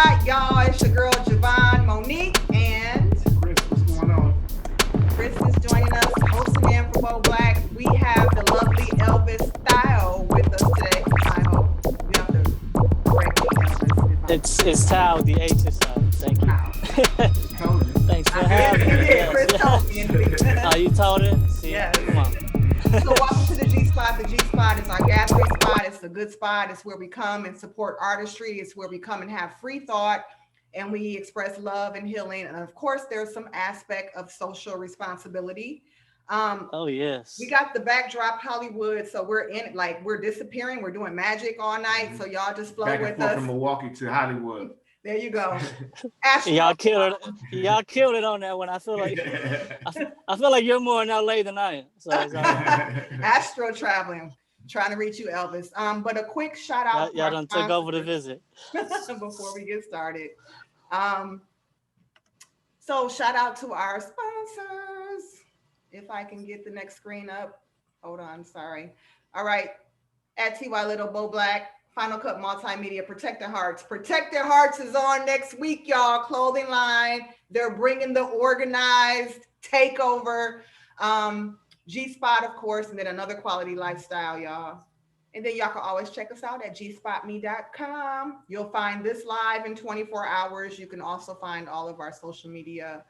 Spot, y'all. It's your girl Javon, Monique, and Chris, what's going on? Chris is joining us, hosting in for Bo Black. We have the lovely Elvis Thao with us today. I hope you have to correct me, Elvis. It's Thao. The H is silent. Thank you. Told you. Thanks for having me. Yeah, Chris told me. Oh, you told it? See, Yes. come on. So welcome to the G Spot. The G Spot is our gathering spot. It's a good spot. It's where we come and support artistry. It's where we come and have free thought and we express love and healing. And of course, there's some aspect of social responsibility. Oh yes. We got the backdrop Hollywood, so we're in like we're disappearing. We're doing magic all night. So y'all just flow Back and with forth us. from Milwaukee to Hollywood. There you go. Y'all killed it. Y'all killed it on that one. I feel like you're more in LA than I am. So it's all right. Astro traveling, trying to reach you, Elvis. But a quick shout out. Y'all done took over the visit. Before we get started. So shout out to our sponsors. If I can get the next screen up. Hold on, sorry. All right. At TY Little Bo Black, Final Cut Multimedia, Protect Their Hearts. Protect Their Hearts is on next week, y'all. Clothing line. They're bringing the organized takeover. G Spot, of course, and then Another Quality Lifestyle, y'all. And then y'all can always check us out at gspotme.com. You'll find this live in 24 hours. You can also find all of our social media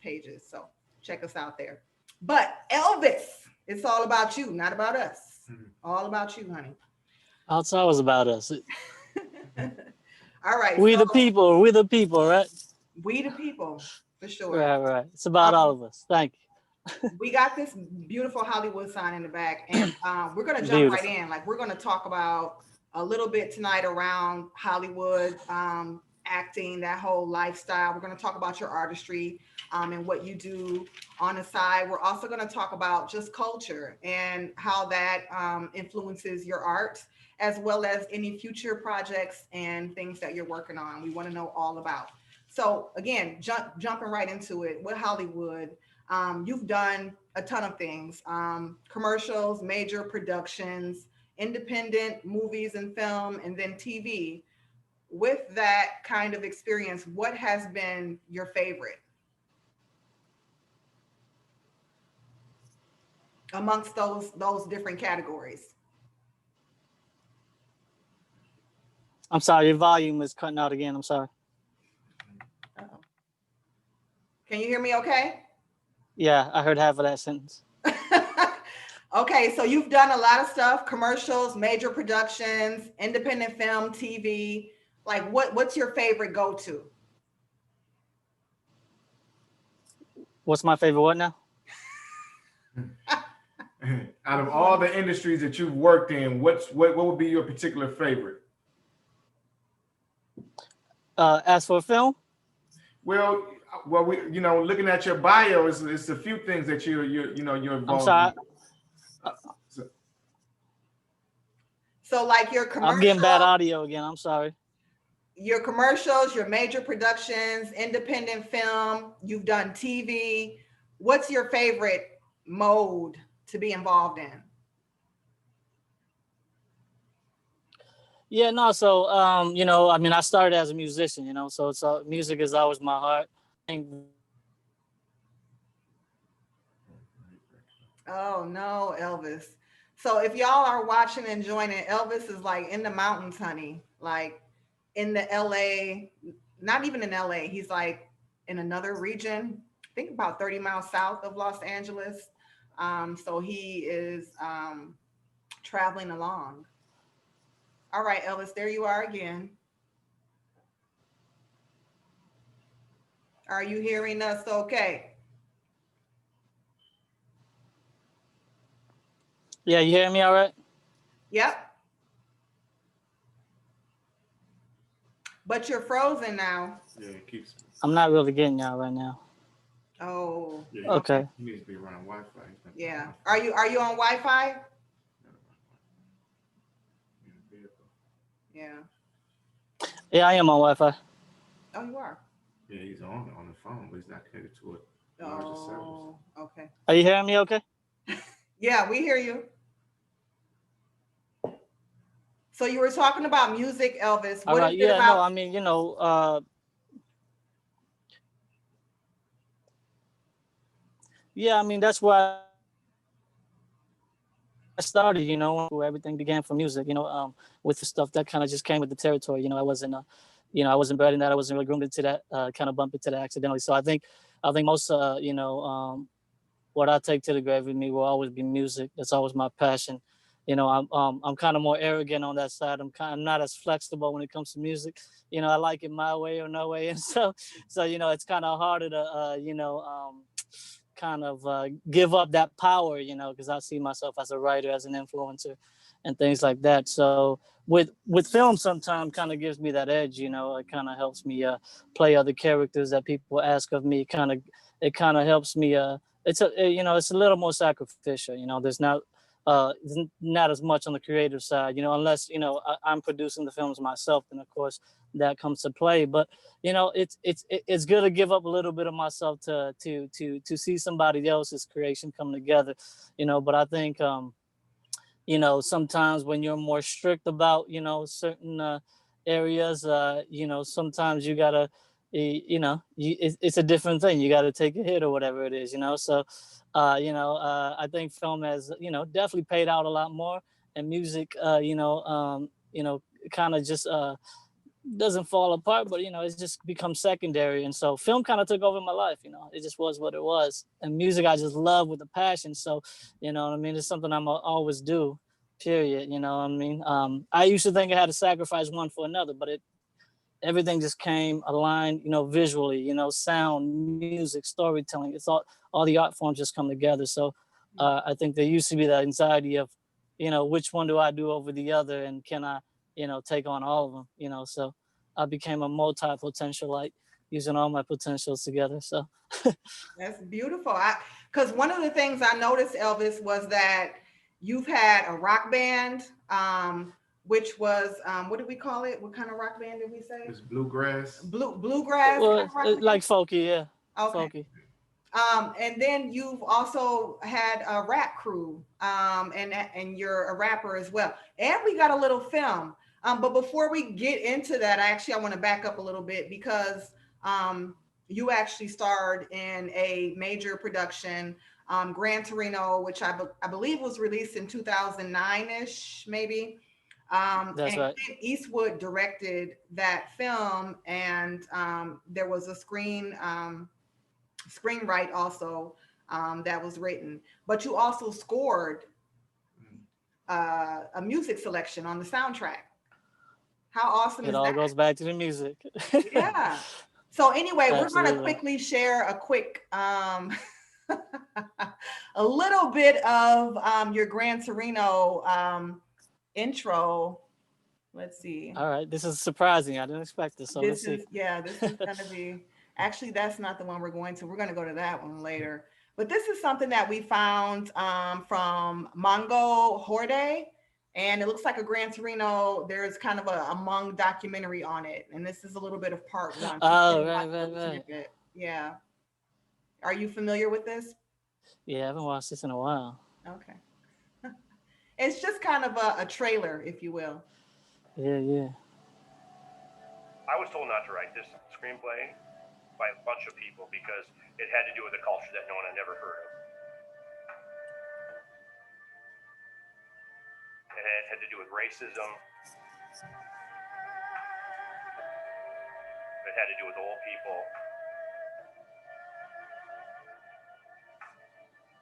pages. So check us out there. But Elvis, it's all about you, not about us. All about you, honey. It's always about us. All right. We the people, right? We the people, for sure. Right. It's about all of us. Thank you. We got this beautiful Hollywood sign in the back, and we're gonna jump right in. Like we're gonna talk about a little bit tonight around Hollywood, acting, that whole lifestyle. We're gonna talk about your artistry and what you do on the side. We're also gonna talk about just culture and how that influences your art, as well as any future projects and things that you're working on. We want to know all about. So again, jumping right into it with Hollywood. You've done a ton of things, commercials, major productions, independent movies and film, and then TV. With that kind of experience, what has been your favorite amongst those different categories? I'm sorry, your volume is cutting out again. I'm sorry. Uh-oh. Can you hear me okay? Yeah, I heard half of that sentence. Okay, so you've done a lot of stuff, commercials, major productions, independent film, TV. Like what's your favorite go-to? What's my favorite what now? Out of all the industries that you've worked in, what would be your particular favorite? As for film? Well, we looking at your bio, it's a few things that you're involved I'm sorry. in. So like your commercials. I'm getting bad audio again. I'm sorry. Your commercials, your major productions, independent film, you've done TV. What's your favorite mode to be involved in? Yeah, no. So, I started as a musician, so music is always my heart. Oh no, Elvis. So if y'all are watching and joining, Elvis is like in the mountains, honey, like in the LA, not even in LA. He's like in another region, I think about 30 miles south of Los Angeles. So he is traveling along. All right, Elvis, there you are again. Are you hearing us okay? Yeah, you hearing me all right? Yep. But you're frozen now. Yeah, it keeps. I'm not really getting y'all right now. Oh. Yeah, okay. He needs to be around Wi-Fi. Yeah. Are you on Wi-Fi? Yeah. Yeah, I am on Wi-Fi. Oh, you are. Yeah, he's on the phone, but he's not connected to it. Oh, okay. Are you hearing me okay? Yeah, we hear you. So you were talking about music, Elvis. All What is right. it Yeah. No. about? I mean, yeah. I mean, that's where I started. Where everything began from music. With the stuff that kind of just came with the territory. I wasn't bred in that. I wasn't really groomed into that. Kind of bumped into that accidentally. So I think most, what I take to the grave with me will always be music. That's always my passion. I'm kind of more arrogant on that side. I'm not as flexible when it comes to music. I like it my way or no way, and so it's kind of harder to kind of give up that power, because I see myself as a writer, as an influencer, and things like that. So with film, sometimes kind of gives me that edge. It kind of helps me play other characters that people ask of me. It kind of helps me. It's a little more sacrificial. There's not as much on the creative side. Unless I'm producing the films myself, then of course that comes to play. But it's good to give up a little bit of myself to see somebody else's creation come together. But I think sometimes when you're more strict about certain areas, sometimes you gotta it's a different thing. You got to take a hit or whatever it is. So I think film has definitely paid out a lot more, and music kind of just doesn't fall apart, but it's just become secondary. And so film kind of took over my life. It just was what it was. And music I just love with a passion. So what I mean, it's something I'm always do, period. What I mean. I used to think I had to sacrifice one for another, but everything just came aligned, visually, sound, music, storytelling. It's all the art forms just come together. So I think there used to be that anxiety of which one do I do over the other, and can I take on all of them. So I became a multi-potentialite, using all my potentials together. So That's beautiful. Because one of the things I noticed, Elvis, was that you've had a rock band, which was what did we call it? What kind of rock band did we say? It's bluegrass. Bluegrass kind well, of rock band. like folky, yeah. Okay. Folky. And then you've also had a rap crew, and you're a rapper as well. And we got a little film. But before we get into that, I want to back up a little bit because you actually starred in a major production, Gran Torino, which I believe was released in 2009-ish, maybe. That's And right. Clint Eastwood directed that film, and there was a screenwrite also that was written, but you also scored a music selection on the soundtrack. How awesome It is all that? goes back to the music. Yeah. So anyway, we're going to Absolutely. quickly share a quick a little bit of your Gran Torino intro. Let's see. All right. This is surprising. I didn't expect this. So let's This see. is, yeah, this is going to be, actually, that's not the one we're going to. We're going to go to that one later. But this is something that we found from Mongo Horde. And it looks like a Gran Torino. There's kind of a Hmong documentary on it. And this is a little bit of part one. So we're Oh, going to watch right, a right, little right. snippet. Yeah. Are you familiar with this? Yeah, I haven't watched this in a while. Okay. It's just kind of a trailer, if you will. Yeah, yeah. I was told not to write this screenplay by a bunch of people because it had to do with a culture that no one had never heard of. It had to do with racism. It had to do with old people.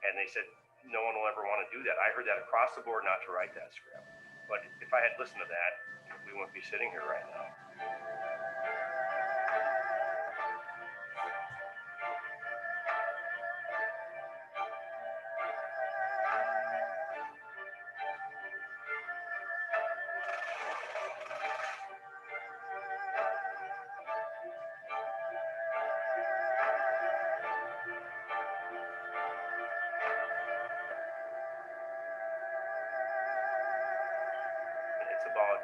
And they said, no one will ever want to do that. I heard that across the board not to write that script. But if I had listened to that, we wouldn't be sitting here right now. It's about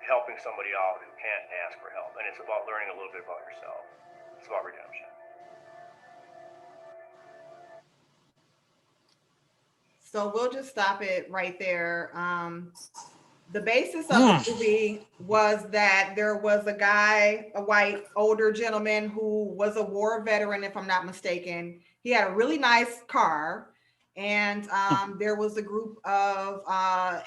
helping somebody out who can't ask for help. And it's about learning a little bit about yourself. It's about redemption. So we'll just stop it right there. The basis of the movie was that there was a guy, a white older gentleman who was a war veteran, if I'm not mistaken. He had a really nice car, and there was a group of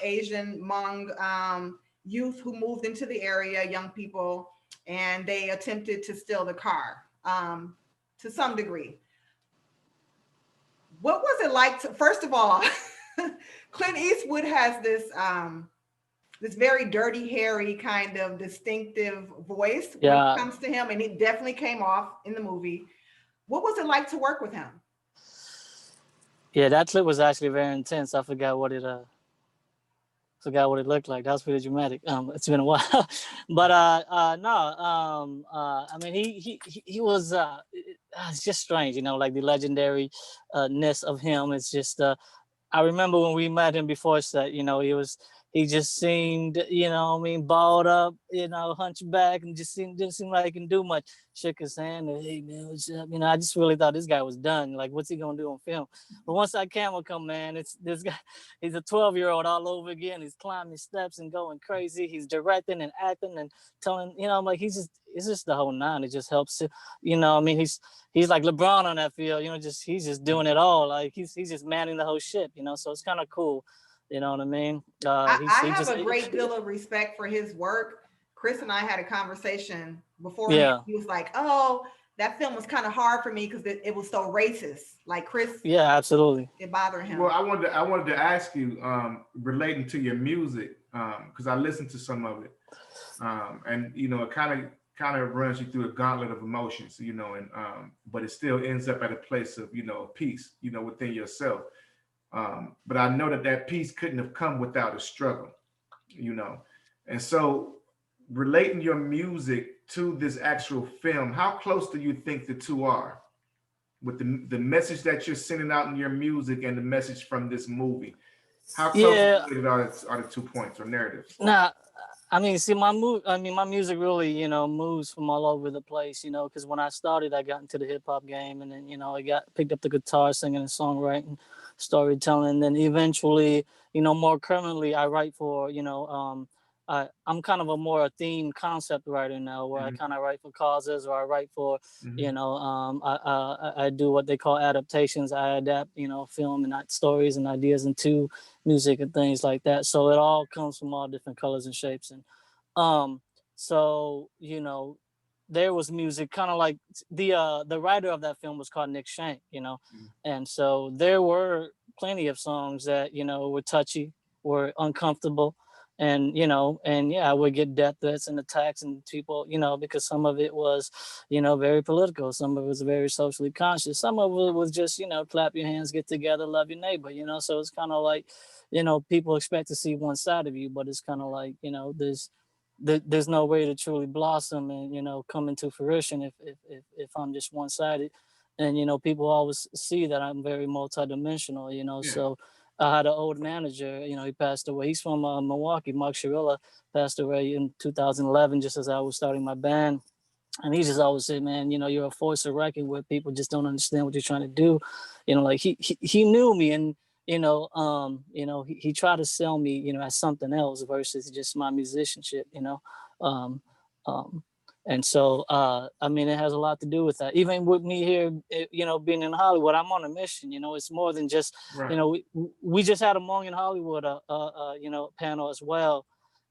Asian Hmong youth who moved into the area, young people, and they attempted to steal the car to some degree. What was it like to, first of all, Clint Eastwood has this very dirty, hairy kind of distinctive voice when it comes to him, and it definitely came off in the movie. What was it like to work with him? Yeah, that clip was actually very intense. I forgot what it looked like. That was pretty dramatic. It's been a while, but no. I mean, he was. It's just strange, like the legendary ness of him. It's just. I remember when we met him before set, he just seemed, balled up, hunchback, and just didn't seem like he can do much. Shook his hand and, hey man, what's up? I just really thought this guy was done. Like, what's he gonna do on film? But once that camera come, man, it's this guy, he's a 12-year-old all over again. He's climbing steps and going crazy. He's directing and acting and telling, I'm like, it's just the whole nine. It just helps to, he's like LeBron on that field, he's just doing it all. Like he's just manning the whole ship, so it's kind of cool. You know what I mean? I have a great deal of respect for his work. Chris and I had a conversation before. Yeah. He was like, oh, that film was kind of hard for me because it was so racist. Like Chris. Yeah, absolutely. It bothered him. Well, I wanted to ask you, relating to your music, because I listened to some of it. And it kind of runs you through a gauntlet of emotions, and but it still ends up at a place of, peace, within yourself. But I know that peace couldn't have come without a struggle, and so relating your music to this actual film, how close do you think the two are with the message that you're sending out in your music and the message from this movie? How close are the 2 points or narratives? Nah, I mean, see, my music really, moves from all over the place, because when I started, I got into the hip hop game, and then, I picked up the guitar, singing and songwriting, storytelling, and then eventually, more currently, I write for, I'm kind of a more theme concept writer now, where I kind of write for causes, or I write for, I do what they call adaptations. I adapt, film and stories and ideas into music and things like that. So it all comes from all different colors and shapes. And so, there was music kind of like the writer of that film was called Nick Shank, and so there were plenty of songs that, were touchy, were uncomfortable. And, I would get death threats and attacks and people, because some of it was, very political. Some of it was very socially conscious. Some of it was just, clap your hands, get together, love your neighbor, so it's kind of like, people expect to see one side of you, but it's kind of like, there's no way to truly blossom and, come into fruition if I'm just one-sided. And, people always see that I'm very multidimensional, so I had an old manager, he passed away. He's from Milwaukee. Mark Shirilla passed away in 2011, just as I was starting my band. And he just always said, man, you're a force of reckon with. People just don't understand what you're trying to do. Like he knew me, and, he tried to sell me, as something else versus just my musicianship, and so, I mean, it has a lot to do with that. Even with me here, being in Hollywood, I'm on a mission. It's more than just, right. We just had a Hmong in Hollywood, panel as well,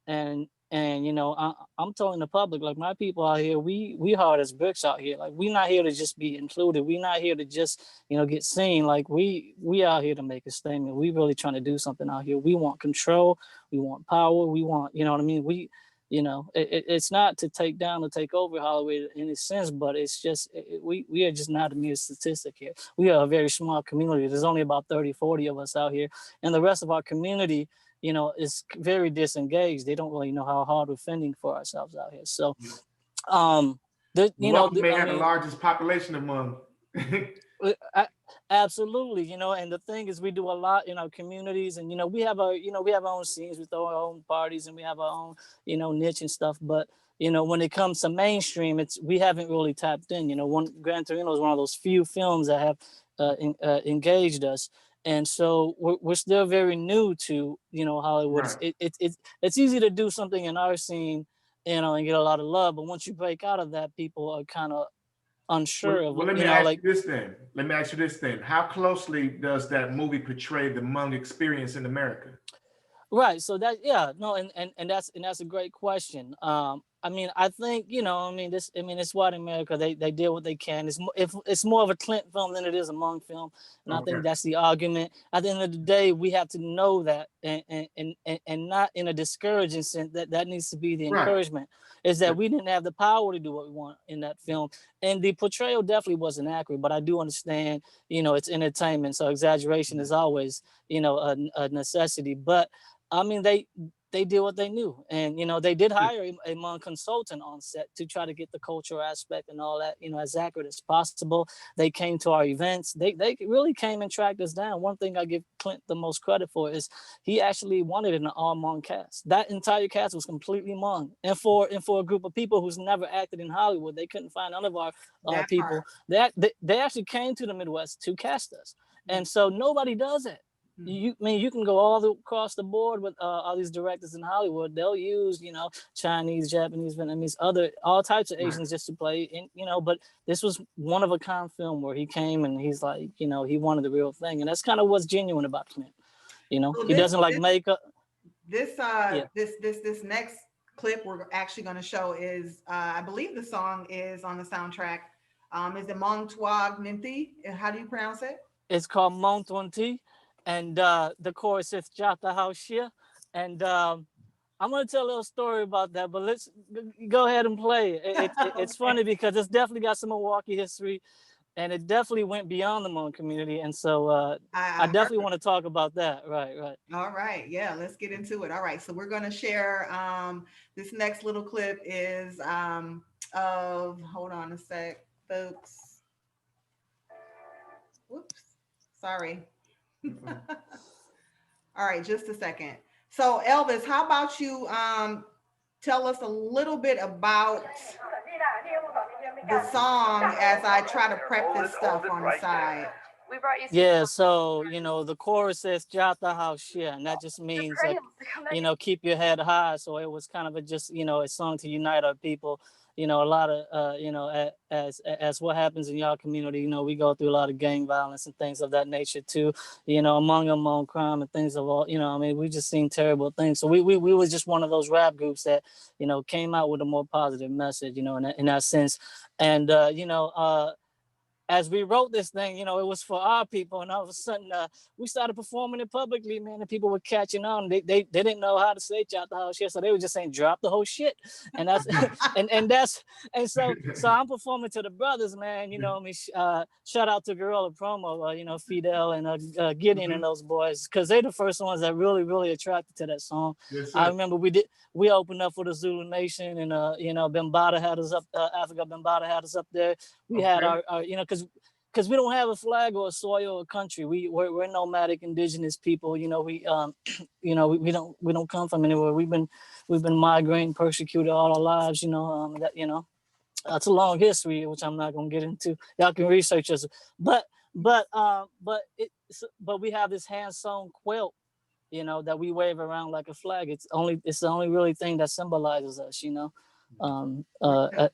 and I'm telling the public, like, my people out here, we hard as bricks out here. Like, we not here to just be included. We not here to just, get seen. Like, we out here to make a statement. We really trying to do something out here. We want control. We want power. We want, what I mean? It's not to take down or take over Hollywood in a sense, but it's just, we are just not a mere statistic here. We are a very small community. There's only about 30, 40 of us out here. And the rest of our community, is very disengaged. They don't really know how hard we're fending for ourselves out here. So, Milwaukee may have the largest population among. Absolutely, and the thing is, we do a lot in our communities, and we have our own scenes, we throw our own parties, and we have our own niche and stuff. But when it comes to mainstream, we haven't really tapped in. Gran Torino is one of those few films that have engaged us, And so we're still very new to, you know, Hollywood. Right. It's easy to do something in our scene, you know, and get a lot of love, but once you break out of that, people are kind of unsure of Well, let you me know, ask like, you this then. Let me ask you this then. How closely does that movie portray the Hmong experience in America? right. So that, yeah, no, and that's a great question. I mean, I think, you know, I mean, it's white America. They did what they can. It's more of a Clint film than it is a Hmong film, and I Okay. think that's the argument. At the end of the day, we have to know that, and not in a discouraging sense. That needs to be the Right. encouragement. Is that we didn't have the power to do what we want in that film, and the portrayal definitely wasn't accurate. But I do understand, you know, it's entertainment, so exaggeration is always, you know, a necessity. But I mean, they did what they knew, and you know, they did hire a Hmong consultant on set to try to get the cultural aspect and all that, you know, as accurate as possible. They came to our events. They really came and tracked us down. One thing I give Clint the most credit for is he actually wanted an all Hmong cast. That entire cast was completely Hmong, and for a group of people who's never acted in Hollywood, they couldn't find none of our That people. part. They actually came to the Midwest to cast us, and so nobody does it. I mean, you can go across the board with all these directors in Hollywood. They'll use, you know, Chinese, Japanese, Vietnamese, all types of Asians just to play in, you know. But this was one of a kind film where he came and he's like, you know, he wanted the real thing, and that's kind of what's genuine about Clint. You know, So he doesn't like makeup. Yeah. This next clip we're actually going to show is I believe the song is on the soundtrack. Is it Mong Tuag Ninti? How do you pronounce it? It's called Mount Twenty, and the chorus is Jata Haushia. And I'm gonna tell a little story about that, but let's go ahead and play it. It's Okay. funny because it's definitely got some Milwaukee history, and it definitely went beyond the Hmong community. And so I I heard definitely it. want to talk about that. Right, right. All right, yeah, let's get into it. All right, so we're going to share this next little clip is of, hold on a sec, folks. Whoops, sorry. All right, just a second. So Elvis, how about you tell us a little bit about the song as I try to prep this stuff on the side. Yeah, so you know, the chorus says Jata Haushia, and that just means like, you know, keep your head high. So it was kind of just, you know, a song to unite our people. You know, a lot of you know, as what happens in y'all community, you know, we go through a lot of gang violence and things of that nature too. You know, among crime and things of all, you know, I mean, we just seen terrible things. So we was just one of those rap groups that, you know, came out with a more positive message, you know, in that sense. And you know, as we wrote this thing, you know, it was for our people, and all of a sudden, we started performing it publicly, man, and people were catching on. They didn't know how to say "drop the whole shit," so they were just saying "drop the whole shit," and that's and so I'm performing to the brothers, man. You know, shout out to Gorilla Promo, you know, Fidel and Gideon and those boys, because they're the first ones that really attracted to that song. Yes, I sir. remember we opened up for the Zulu Nation, and you know, Bambaataa had us up, Africa Bambaataa had us up there. We had our you know, because we don't have a flag or a soil or a country. We're nomadic indigenous people. You know, we you know, we don't come from anywhere. We've been migrating, persecuted all our lives. You know, that, you know, it's a long history, which I'm not gonna get into. Y'all can research us. But but we have this hand sewn quilt, you know, that we wave around like a flag. It's the only really thing that symbolizes us. You know,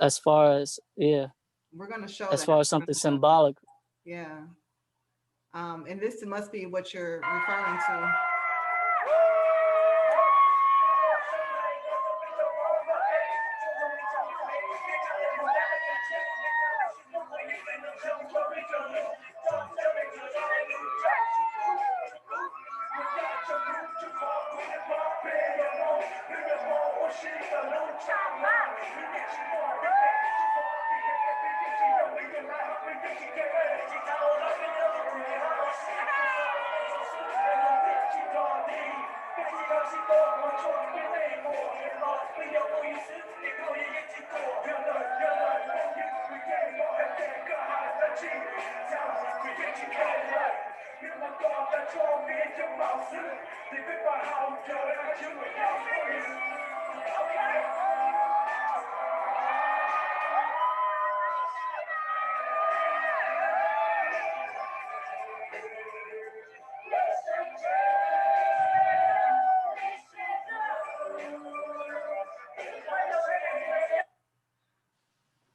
as far as We're going to show as that. far as something symbolic. Yeah. And this must be what you're referring to.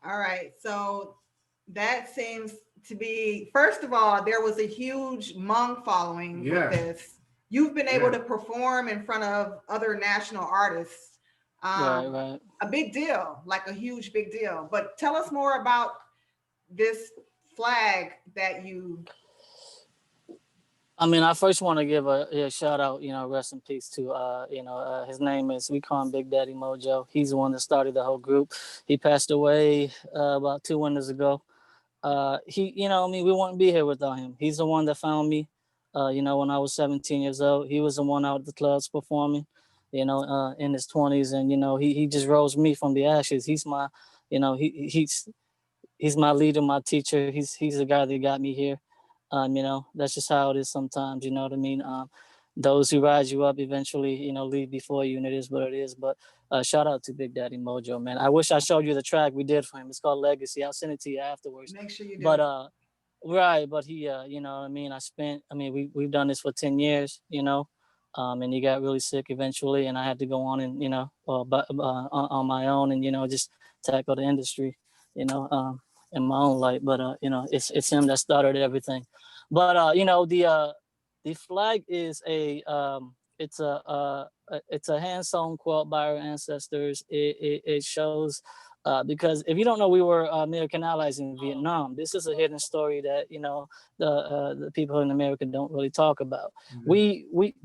All right. So that seems to be, first of all, there was a huge Hmong following with this. You've been able to perform in front of other national artists. Right. A big deal, like a huge big deal. But tell us more about this flag that you. I mean, I first want to give a shout out, rest in peace to, his name is, we call him Big Daddy Mojo. He's the one that started the whole group. He passed away about 2 winters ago. We wouldn't be here without him. He's the one that found me, when I was 17 years old. He was the one out at the clubs performing, in his 20s. And, he just rose me from the ashes. He's my, he's my leader, my teacher. He's the guy that got me here. That's just how it is sometimes, you know what I mean? Those who rise you up eventually, leave before you, and it is what it is. But shout out to Big Daddy Mojo, man. I wish I showed you the track we did for him. It's called Legacy. I'll send it to you afterwards. Make sure you do. But right, but he we've done this for 10 years, and he got really sick eventually, and I had to go on and, on my own and, just tackle the industry, in my own light. But it's him that started everything. But the flag is it's a hand sewn quilt by our ancestors. It shows, because if you don't know, we were American allies in Vietnam. This is a hidden story that the people in America don't really talk about. Mm-hmm. We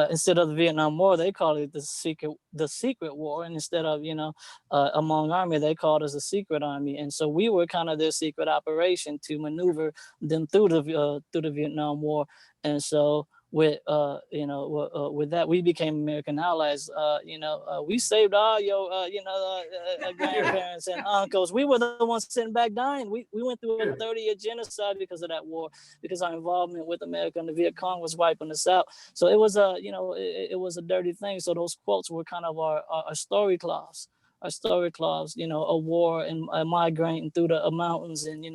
instead of the Vietnam War, they call it the secret war, and instead of a Hmong army, they called us a secret army, and so we were kind of their secret operation to maneuver them through the Vietnam War, and so. With that, we became American allies. We saved all your grandparents and uncles. We were the ones sitting back dying. We went through a 30-year genocide because of that war, because our involvement with America and the Viet Cong was wiping us out. So it was it was a dirty thing. So those quotes were kind of our story cloths. A story cloths, a war and migrating through the mountains and,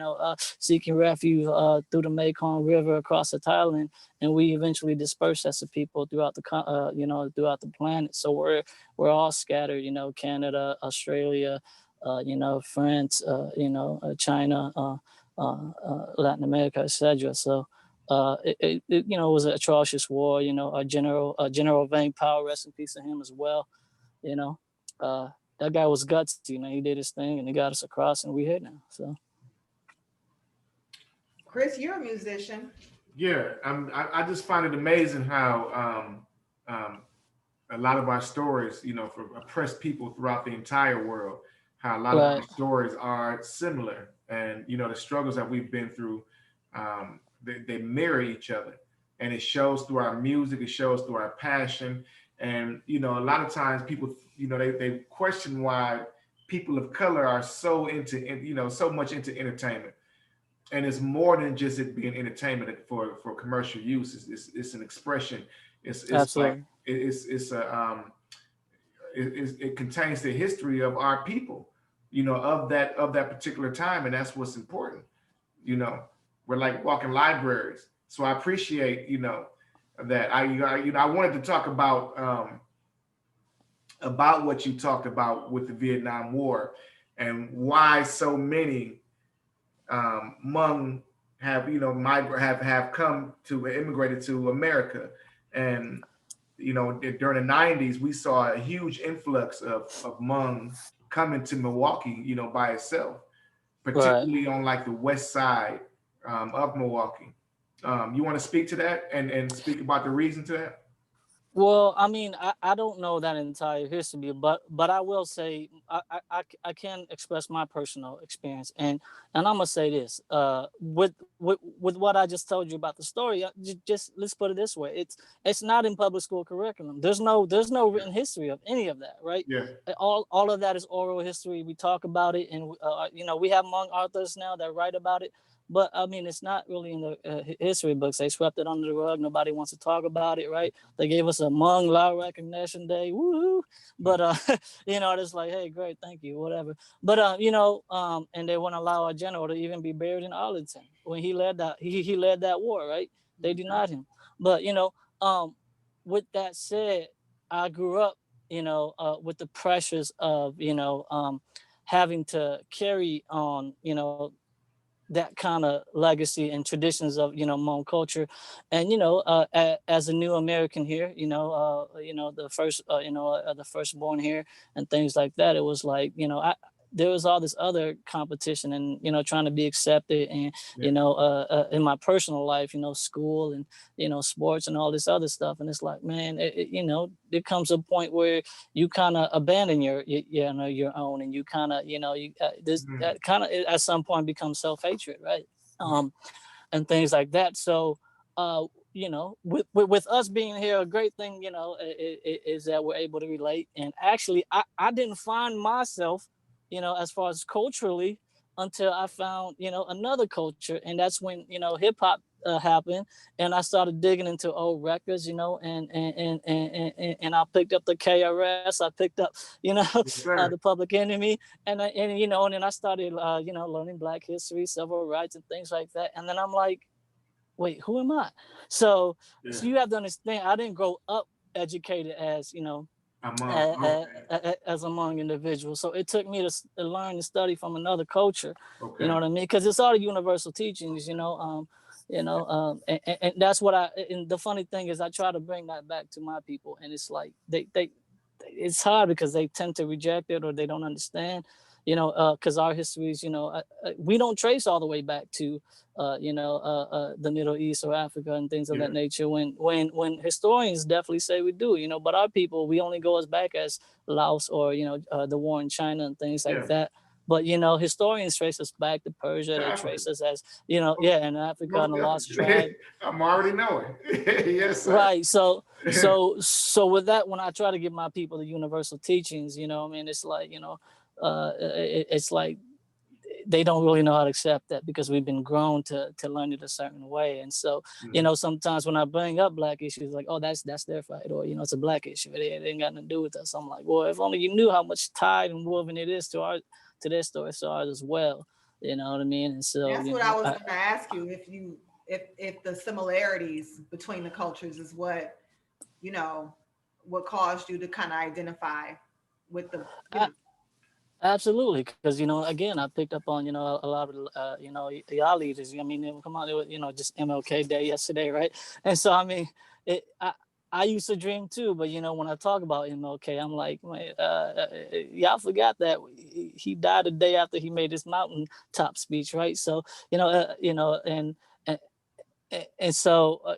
seeking refuge through the Mekong River across the Thailand. And we eventually dispersed as a people throughout throughout the planet. So we're all scattered, Canada, Australia, France, China, Latin America, etc. So it was an atrocious war. General Vang Pao, rest in peace to him as well. That guy was gutsy, he did his thing and he got us across, and we're here now. So, Chris, you're a musician. Yeah, I just find it amazing how a lot of our stories, for oppressed people throughout the entire world, how a lot of our stories are similar, and the struggles that we've been through, they mirror each other, and it shows through our music, it shows through our passion, and a lot of times people, they question why people of color are so so much into entertainment. And it's more than just it being entertainment for commercial use. It's an expression. It's absolutely. It contains the history of our people, of that particular time, and that's what's important. We're like walking libraries. So I appreciate that. I wanted to talk about what you talked about with the Vietnam War and why so many Hmong have immigrated to America, and during the 90s we saw a huge influx of Hmong coming to Milwaukee, by itself, particularly on like the west side of Milwaukee. You want to speak to that and speak about the reason to that? Well, I mean, I don't know that entire history, but I will say I can express my personal experience, and I'm gonna say this with what I just told you about the story. Just let's put it this way: it's not in public school curriculum. There's no written history of any of that, right? Yeah. All of that is oral history. We talk about it, and we have Hmong authors now that write about it. But I mean, it's not really in the history books. They swept it under the rug. Nobody wants to talk about it, right? They gave us a Hmong Law Recognition Day, woohoo! But it's like, hey, great, thank you, whatever. But and they wouldn't allow our general to even be buried in Arlington when he led that he led that war, right? They denied him. But with that said, I grew up, with the pressures of having to carry on, you know, that kind of legacy and traditions of, you know, Hmong culture. And, you know, as a new American here, you know, the first, the firstborn here and things like that, it was like, you know, there was all this other competition and, you know, trying to be accepted and, you know, in my personal life, you know, school and, you know, sports and all this other stuff. And it's like, man, you know, there comes a point where you kind of abandon you know, your own, and you kind of, you know, that kind of at some point becomes self-hatred, right? And things like that. So, you know, with us being here, a great thing, you know, is that we're able to relate. And actually, I didn't find myself, you know, as far as culturally, until I found, you know, another culture. And that's when, you know, hip hop happened, and I started digging into old records, you know, and I picked up the KRS, I picked up, you know, the Public Enemy, and you know, and then I started, you know, learning Black history, civil rights, and things like that. And then I'm like, wait, who am I? So you have to understand, I didn't grow up educated as, you know, as Hmong individual. So it took me to learn and study from another culture. You know what I mean? Because it's all the universal teachings, you know. And that's what and the funny thing is, I try to bring that back to my people, and it's like it's hard because they tend to reject it or they don't understand, you know, because our histories, you know, we don't trace all the way back to, you know, the Middle East or Africa and things of that nature. When historians definitely say we do, you know, but our people, we only go as back as Laos or, you know, the war in China and things like that. But, you know, historians trace us back to Persia. They trace us as, you know, in Africa and the Lost Tribe. I'm already knowing. Yes, sir. Right. So with that, when I try to give my people the universal teachings, you know, I mean, it's like, you know, it's like they don't really know how to accept that because we've been grown to learn it a certain way. And so, you know, sometimes when I bring up Black issues, like, oh, that's their fight, or, you know, it's a Black issue, it ain't got nothing to do with us. I'm like, well, if only you knew how much tied and woven it is to their story, so ours as well. You know what I mean? And so that's what I was going to ask you, if the similarities between the cultures is what, you know, what caused you to kind of identify with the, you know. Absolutely, because, you know, again, I picked up on, you know, a lot of you know, y'all leaders. I mean, come on, it was, you know, just MLK Day yesterday, right? And so, I mean, I used to dream too, but, you know, when I talk about MLK, I'm like, y'all forgot that he died a day after he made his mountaintop speech, right? So, you know, and so.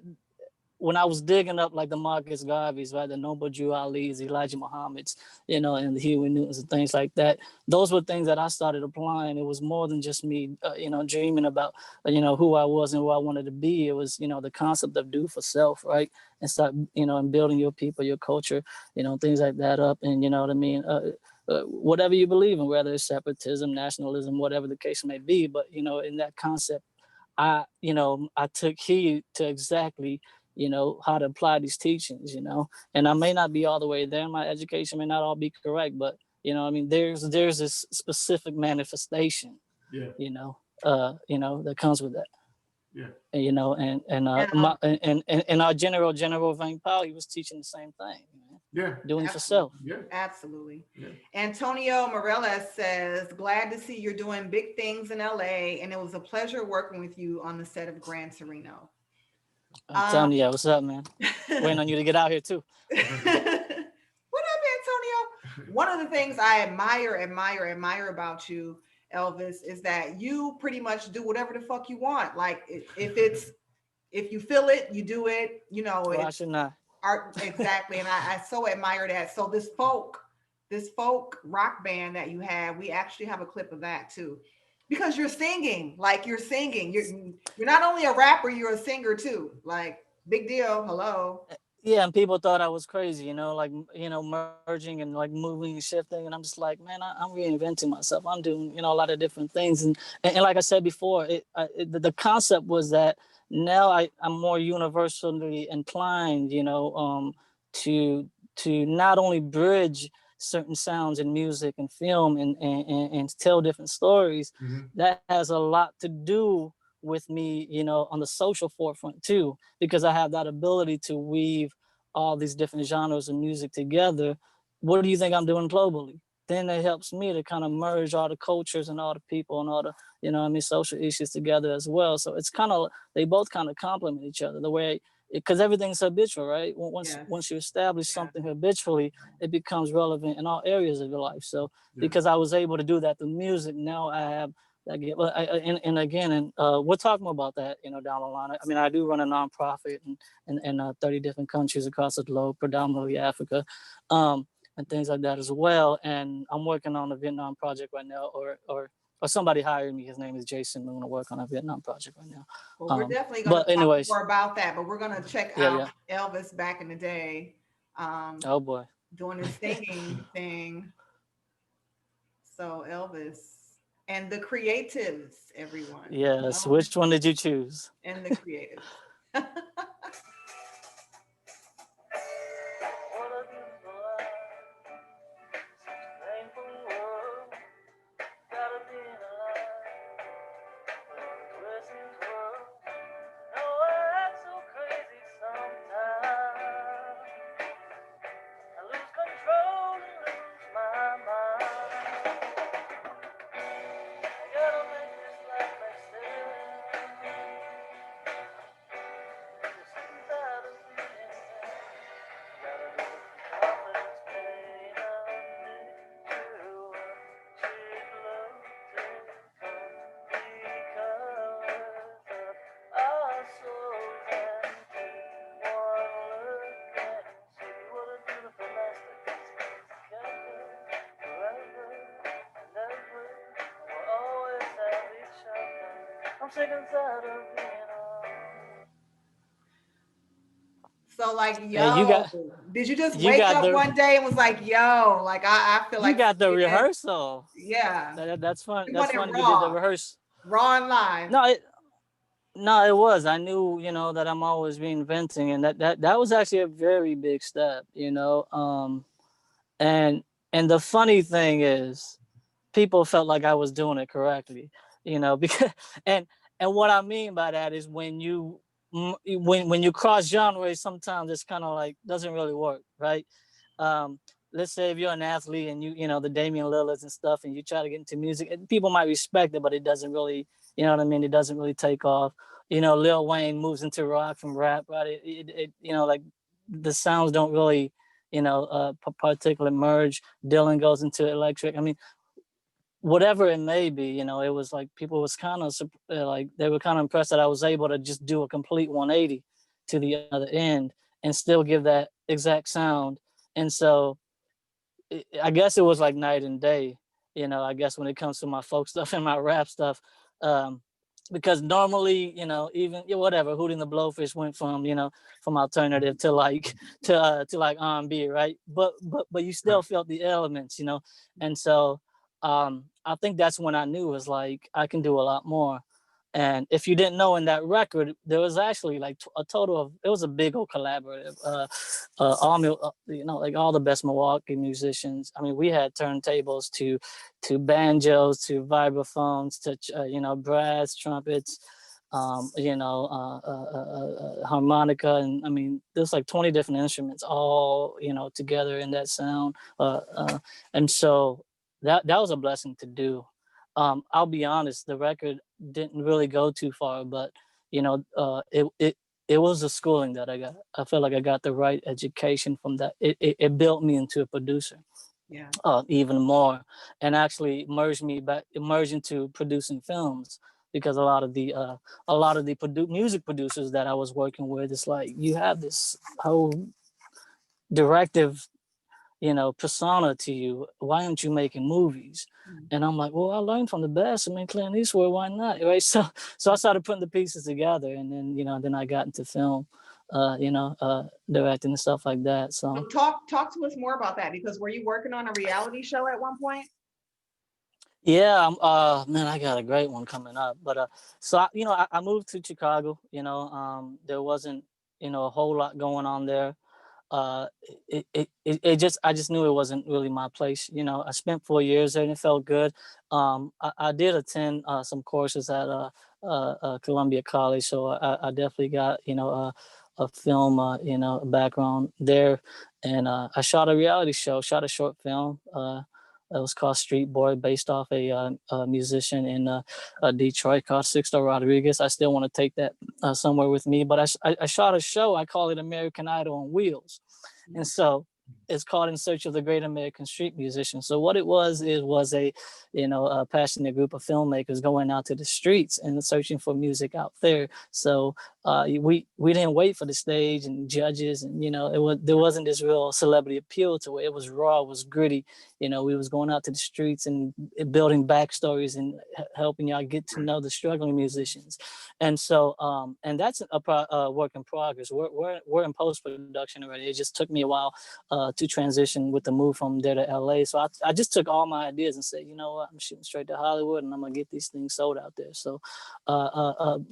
When I was digging up like the Marcus Garveys, right, the Noble Drew Ali's, Elijah Muhammad's, you know, and the Huey Newtons and things like that, those were things that I started applying. It was more than just me, you know, dreaming about, you know, who I was and who I wanted to be. It was, you know, the concept of do for self, right, and start, you know, and building your people, your culture, you know, things like that up, and you know what I mean. Whatever you believe in, whether it's separatism, nationalism, whatever the case may be, but you know, in that concept, I took heed to exactly, you know, how to apply these teachings, you know, and I may not be all the way there. My education may not all be correct, but, you know, I mean, there's this specific manifestation, you know, that comes with that. Yeah. And, you know, and our General Vang Pao, he was teaching the same thing. Yeah. Doing for self. Yeah. Absolutely. Yeah. Antonio Morales says, glad to see you're doing big things in LA, and it was a pleasure working with you on the set of Gran Torino. I'm telling you, what's up, man? Waiting on you to get out here too. What up, Antonio? One of the things I admire about you, Elvis, is that you pretty much do whatever the fuck you want. Like if you feel it, you do it. You know, well, I should not. Art, exactly. And I so admire that. So this folk rock band that you have, we actually have a clip of that too. Because you're singing, you're not only a rapper, you're a singer too. Like, big deal. Hello. Yeah, and people thought I was crazy, you know, like, you know, merging and like moving and shifting. And I'm just like, man, I'm reinventing myself. I'm doing, you know, a lot of different things. And like I said before, the concept was that now I'm more universally inclined, you know, to not only bridge certain sounds in music and film and tell different stories. That has a lot to do with me, you know, on the social forefront too, because I have that ability to weave all these different genres of music together. What do you think I'm doing globally? then it helps me to kind of merge all the cultures and all the people and all the, social issues together as well. So it's kind of, they both kind of complement each other the way, because everything's habitual, right? Once you establish something habitually, it becomes relevant in all areas of your life. So because I was able to do that through music, now I have that. And again, we'll talk more about that, down the line. I mean, I do run a nonprofit in 30 different countries across the globe, predominantly Africa, and things like that as well. And I'm working on a Vietnam project right now, or somebody hired me. His name is Jason. We're going to work on a Vietnam project right now. Well, we're definitely going to talk more about that, but we're going to check out Elvis back in the day. Oh boy. Doing his singing thing. So Elvis and the Creatives, everyone. Yes. Which one did you choose? And the Creatives. So like, did you just wake up one day and was like, yo, like I feel like you got the rehearsal? Yeah, that's fun. That's fun. You did the rehearsal raw and live. No, it was. I knew, that I'm always reinventing, and that was actually a very big step, and the funny thing is, people felt like I was doing it correctly, because and what I mean by that is when you cross genres, sometimes it's kind of like doesn't really work, right? Let's say if you're an athlete and the Damian Lillards and stuff, and you try to get into music, people might respect it, but it doesn't really, it doesn't really take off. Lil Wayne moves into rock from rap, right? It like the sounds don't really, particularly merge. Dylan goes into electric. I mean, whatever it may be, it was like people was kind of like they were kind of impressed that I was able to just do a complete 180 to the other end and still give that exact sound. And so I guess it was like night and day, I guess when it comes to my folk stuff and my rap stuff, because normally, even whatever, Hootie and the Blowfish went from, from alternative to like R&B, right? But you still felt the elements, and so I think that's when I knew was like I can do a lot more. And if you didn't know, in that record, there was actually like a total of, it was a big old collaborative. Like all the best Milwaukee musicians. I mean, we had turntables to banjos, to vibraphones, to brass, trumpets, harmonica, and I mean, there's like 20 different instruments all together in that sound. And so that was a blessing to do. I'll be honest, the record didn't really go too far, but it was a schooling that I got. I feel like I got the right education from that. It built me into a producer, even more, and actually merged into producing films, because a lot of the music producers that I was working with, it's like you have this whole directive persona to you. Why aren't you making movies? And I'm like, well, I learned from the best. I mean, Clint Eastwood, why not? Right. So I started putting the pieces together, and then, then I got into film, directing and stuff like that. So talk to us more about that, because were you working on a reality show at one point? Yeah, man, I got a great one coming up. But so I moved to Chicago. There wasn't a whole lot going on there. I just knew it wasn't really my place. I spent 4 years there and it felt good. I did attend some courses at Columbia College, so I definitely got a film background there, and I shot a reality show, shot a short film It was called Street Boy, based off a musician in Detroit called Sixto Rodriguez. I still want to take that somewhere with me. But I shot a show. I call it American Idol on Wheels. And so it's called In Search of the Great American Street Musician. So what it was a, a passionate group of filmmakers going out to the streets and searching for music out there. So we didn't wait for the stage and judges, and there wasn't this real celebrity appeal to it. It was raw, it was gritty. We was going out to the streets and building backstories and helping y'all get to know the struggling musicians. And so and that's a work in progress. We're in post production already. It just took me a while to transition with the move from there to LA. So I just took all my ideas and said, you know what, I'm shooting straight to Hollywood and I'm gonna get these things sold out there. So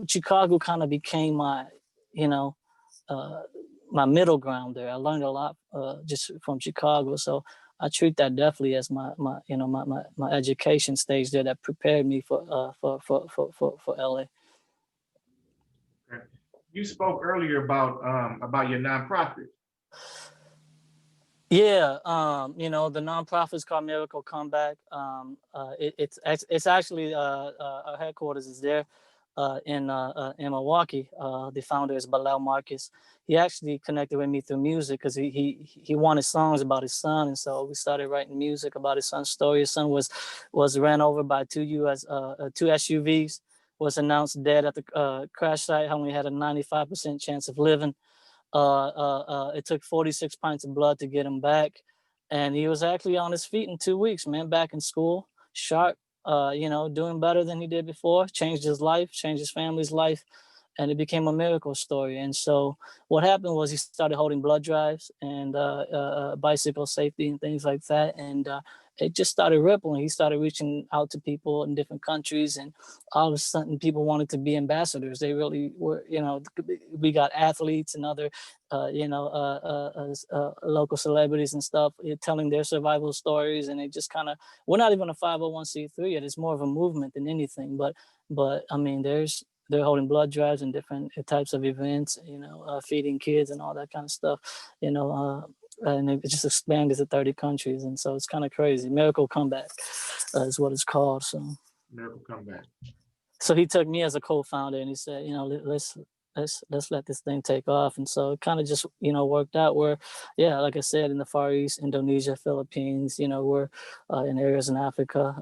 Chicago kind of became my, my middle ground there. I learned a lot just from Chicago. So I treat that definitely as my education stage there that prepared me for LA. Okay. You spoke earlier about your nonprofit. Yeah, the nonprofit's called Miracle Comeback. It's actually our headquarters is there in Milwaukee. The founder is Bilal Marcus. He actually connected with me through music because he wanted songs about his son, and so we started writing music about his son's story. His son was ran over by two SUVs. Was announced dead at the crash site. Only had a 95% chance of living. It took 46 pints of blood to get him back, and he was actually on his feet in 2 weeks, man, back in school, sharp, doing better than he did before, changed his life, changed his family's life, and it became a miracle story. And so what happened was he started holding blood drives and bicycle safety and things like that, and it just started rippling. He started reaching out to people in different countries, and all of a sudden people wanted to be ambassadors. They really were, we got athletes and other, local celebrities and stuff telling their survival stories. And it just kind of, we're not even a 501c3 yet. It's more of a movement than anything. But I mean, they're holding blood drives and different types of events, feeding kids and all that kind of stuff, and it just expanded to 30 countries. And so it's kind of crazy. Miracle Comeback is what it's called. So Miracle Comeback. So he took me as a co-founder and he said, let's let this thing take off. And so it kind of just, worked out where, yeah, like I said, in the Far East, Indonesia, Philippines, we're in areas in Africa,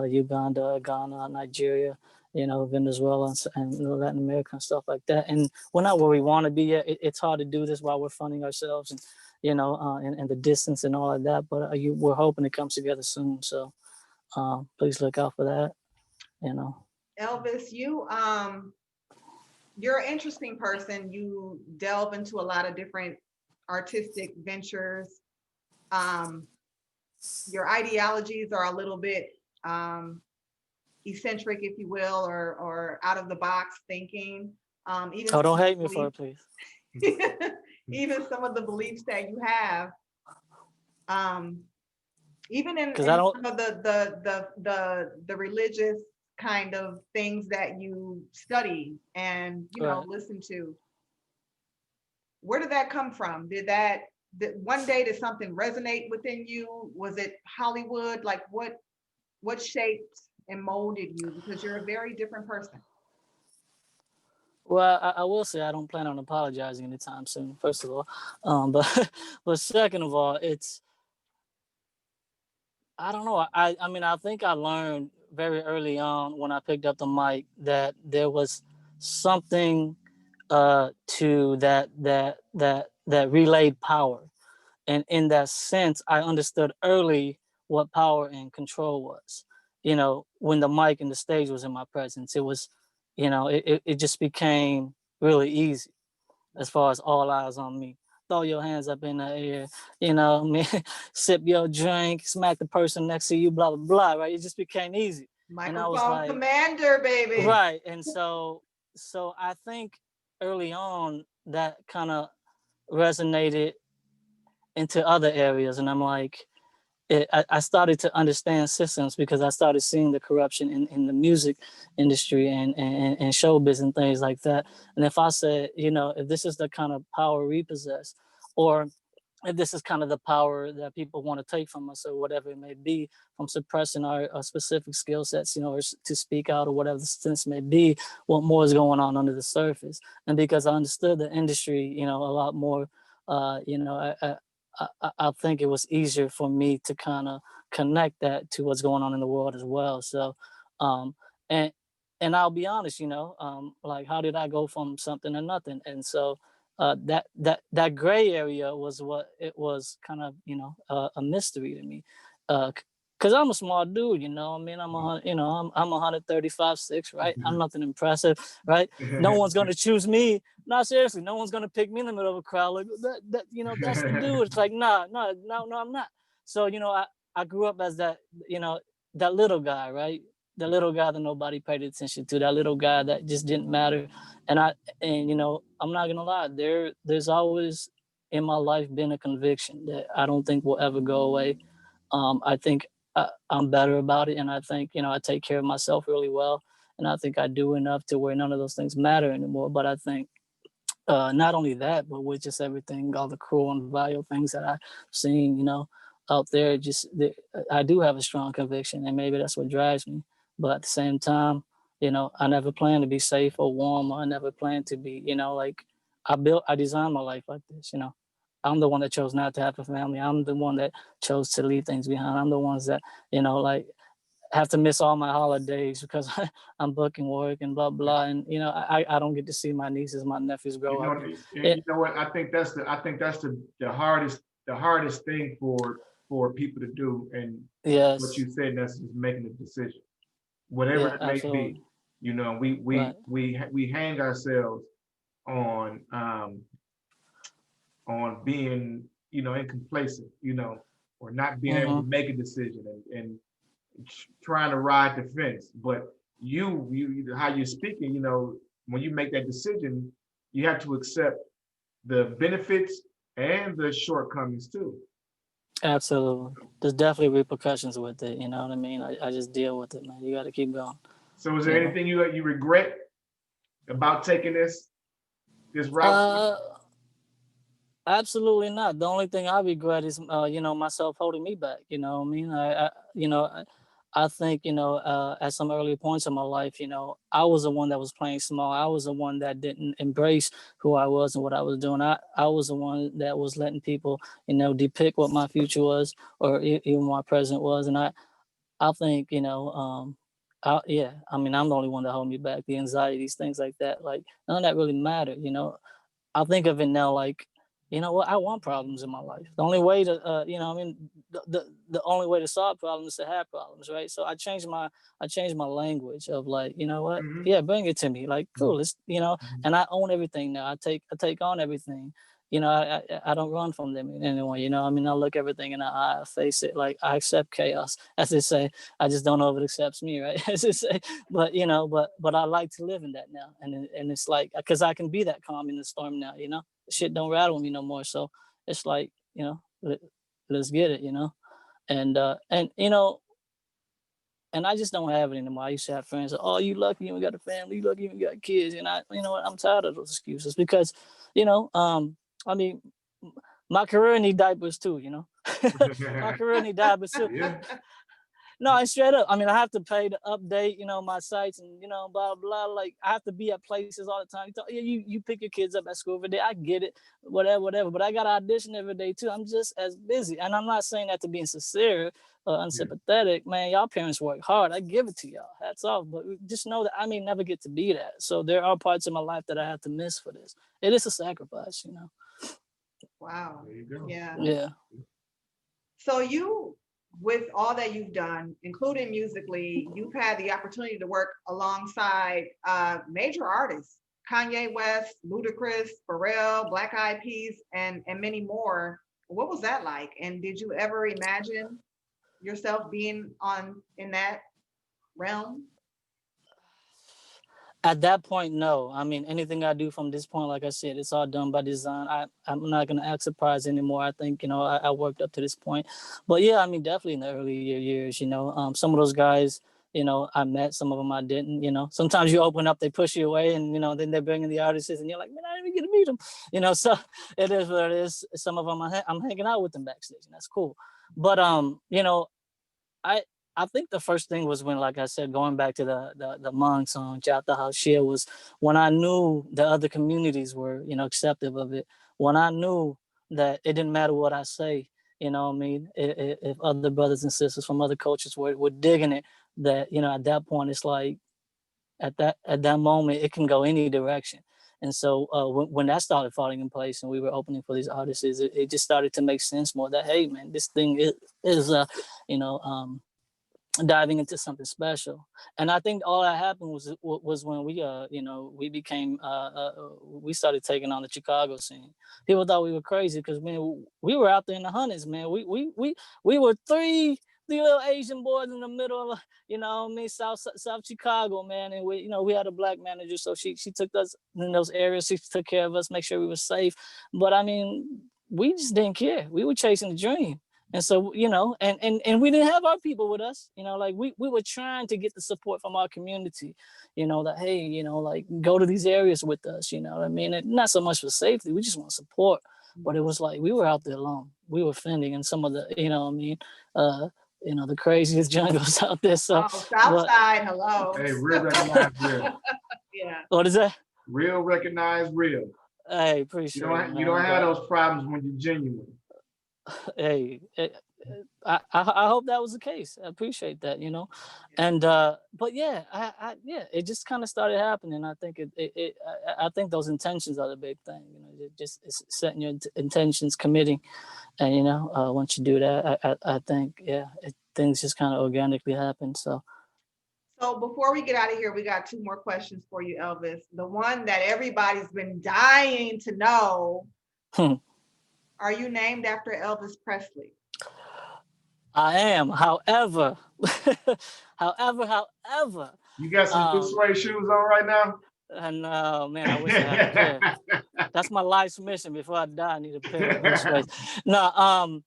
Uganda, Ghana, Nigeria, Venezuela and Latin America and stuff like that. And we're not where we want to be yet. It's hard to do this while we're funding ourselves and, and the distance and all of that. But we're hoping it comes together soon. So please look out for that, Elvis, you're an interesting person. You delve into a lot of different artistic ventures. Your ideologies are a little bit eccentric, if you will, or out of the box thinking. Even don't hate me for it, please. Even some of the beliefs that you have, even in some of the religious kind of things that you study and listen to. Where did that come from? Did one day did something resonate within you? Was it Hollywood? Like what shaped and molded you? Because you're a very different person. Well, I will say I don't plan on apologizing anytime soon, first of all. But second of all, I don't know. I mean, I think I learned very early on when I picked up the mic that there was something to that relayed power. And in that sense, I understood early what power and control was. When the mic and the stage was in my presence, it was, it just became really easy as far as all eyes on me. Throw your hands up in the air, sip your drink, smack the person next to you, blah, blah, blah, right? It just became easy. Microphone and I was like, commander, baby. Right. And so I think early on that kind of resonated into other areas. And I'm like, I started to understand systems because I started seeing the corruption in the music industry and showbiz and things like that. And if I said, if this is the kind of power we possess, or if this is kind of the power that people want to take from us or whatever it may be, from suppressing our specific skill sets, you know, or to speak out or whatever the sense may be, what more is going on under the surface. And because I understood the industry, you know, a lot more, you know, I think it was easier for me to kind of connect that to what's going on in the world as well. So, um, and, and I'll be honest, you know, like how did I go from something to nothing? And so, that gray area was what it was kind of, you know, a mystery to me, because I'm a small dude, you know. I mean, you know, I'm 135.6, right? I'm nothing impressive, right? No one's gonna choose me. No, seriously, no one's gonna pick me in the middle of a crowd like that. You know, that's the dude. It's like, nah, no, no, no, I'm not. So, you know, I grew up as that, you know, that little guy, right? The little guy that nobody paid attention to, that little guy that just didn't matter. And you know, I'm not gonna lie, there's always in my life been a conviction that I don't think will ever go away. I think I'm better about it, and I think, you know, I take care of myself really well, and I think I do enough to where none of those things matter anymore. But I think not only that, but with just everything, all the cruel and vile things that I've seen, you know, out there, I do have a strong conviction, and maybe that's what drives me. But at the same time, you know, I never planned to be safe or warm. Or I never planned to be, you know, like I designed my life like this, you know. I'm the one that chose not to have a family. I'm the one that chose to leave things behind. I'm the ones that, you know, like have to miss all my holidays because I'm booking work and blah blah. And you know, I don't get to see my nieces, my nephews grow up. And you know what? I think that's the hardest thing for people to do. And what Yes, you said, that's just making a decision, whatever yeah, it may be. absolutely, You know, right. we hang ourselves on being, you know, incomplacent, you know, or not being able Mm-hmm. to make a decision and trying to ride the fence. But how you're speaking, you know, when you make that decision, you have to accept the benefits and the shortcomings too. Absolutely. There's definitely repercussions with it. You know what I mean? I just deal with it, man. You got to keep going. So is there You know. anything you regret about taking this route? Uh, Absolutely not. The only thing I regret is, you know, myself holding me back. You know what I mean? You know, I think, you know, at some early points in my life, you know, I was the one that was playing small. I was the one that didn't embrace who I was and what I was doing. I was the one that was letting people, you know, depict what my future was or even my present was. And I think, you know, yeah, I mean, I'm the only one that hold me back. The anxieties, things like that, like none of that really mattered. You know, I think of it now like, you know what, I want problems in my life. The only way to, you know, I mean, the only way to solve problems is to have problems, right? So I changed my language of like, you know what, Mhm. yeah, bring it to me, like, cool, it's, you know, and I own everything now. I take on everything. You know, I don't run from them anymore. You know, I mean, I look everything in the eye, I face it. Like I accept chaos, as they say. I just don't know if it accepts me, right? As they say. But you know, but I like to live in that now, and it's like because I can be that calm in the storm now. You know, shit don't rattle me no more. So it's like, you know, let's get it. You know, and you know, and I just don't have it anymore. I used to have friends, oh, you lucky you got a family, you lucky you got kids, and you know what, I'm tired of those excuses because, you know, I mean, my career need diapers too. You know, my career need diapers too. Yeah. No, I straight up. I mean, I have to pay to update, you know, my sites and, you know, blah, blah. Like, I have to be at places all the time. Yeah, you pick your kids up at school every day. I get it, whatever, whatever. But I got to audition every day, too. I'm just as busy. And I'm not saying that to be insincere or unsympathetic. Man, y'all parents work hard. I give it to y'all. Hats off. But just know that I may never get to be that. So there are parts of my life that I have to miss for this. It is a sacrifice, you know. Wow. There you go. Yeah. Yeah. So with all that you've done, including musically, you've had the opportunity to work alongside major artists, Kanye West, Ludacris, Pharrell, Black Eyed Peas, and many more. What was that like? And did you ever imagine yourself being in that realm? At that point, no. I mean, anything I do from this point, like I said, it's all done by design. I'm not gonna act surprised anymore. I think, you know, I worked up to this point, but yeah, I mean, definitely in the early years, you know, some of those guys you know, I met, some of them I didn't, you know. Sometimes you open up, they push you away, and, you know, then they're bringing the artists and you're like, man, I didn't even get to meet them, you know. So it is what it is. Some of them I'm hanging out with them backstage, and that's cool. But, you know, I I think the first thing was when, like I said, going back to the Hmong song, Chata Shia, was when I knew the other communities were, you know, acceptive of it. When I knew that it didn't matter what I say, you know what I mean? If other brothers and sisters from other cultures were digging it, that, you know, at that point, it's like, at that moment, it can go any direction. And so when that started falling in place and we were opening for these artists, it just started to make sense more that, hey, man, this thing is you know, diving into something special. And I think all that happened was when we you know, we became we started taking on the Chicago scene. People thought we were crazy because, man, we were out there in the hundreds, man. We were three little Asian boys in the middle of, you know, South Chicago, man. And we, you know, we had a black manager, so she took us in those areas. She took care of us, make sure we were safe. But I mean, we just didn't care. We were chasing the dream. And so, you know, and we didn't have our people with us, you know, like we were trying to get the support from our community, you know, that, hey, you know, like, go to these areas with us, you know what I mean? And not so much for safety, we just want support. But it was like, we were out there alone. We were fending in some of the, you know what I mean, you know, the craziest jungles out there. So Southside, hello. Hey, real recognized real. Yeah. What is that? Real recognized real. Hey, appreciate it. You don't have those problems when you're genuine. Hey, I hope that was the case. I appreciate that, you know. And but yeah, yeah, it just kind of started happening. I think I think those intentions are the big thing, you know. It's setting your intentions, committing, and, you know, once you do that, I think, yeah, things just kind of organically happen. So before we get out of here, we got two more questions for you, Elvis. The one that everybody's been dying to know. Are you named after Elvis Presley? I am. However, however. You got some good suede shoes on right now? And man, I wish I had a pair. That's my life's mission. Before I die, I need a pair of good suede. No,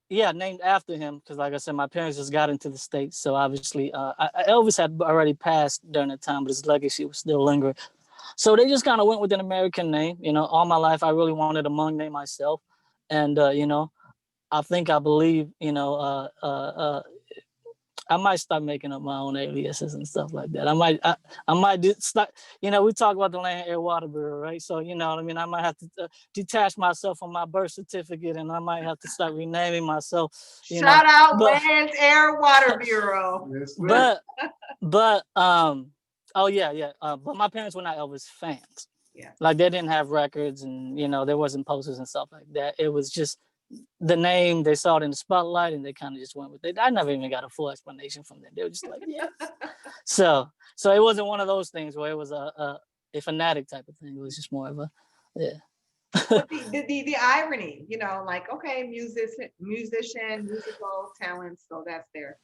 yeah, named after him because, like I said, my parents just got into the States, so obviously, Elvis had already passed during that time, but his legacy was still lingering. So they just kind of went with an American name. You know, all my life I really wanted a Hmong name myself. And, you know, I believe, you know, I might start making up my own aliases and stuff like that. I might start, you know, we talk about the Land, Air, Water Bureau, right? So, you know what I mean? I might have to detach myself from my birth certificate, and I might have to start renaming myself. Shout out Land, Air, Water Bureau. but oh yeah. But my parents were not Elvis fans. Yeah. Like, they didn't have records, and, you know, there wasn't posters and stuff like that. It was just the name. They saw it in the spotlight, and they kind of just went with it. I never even got a full explanation from them. They were just like, yeah. So it wasn't one of those things where it was a fanatic type of thing. It was just more of a, yeah. But the irony, you know, like, okay, musician, musical talent, so that's there.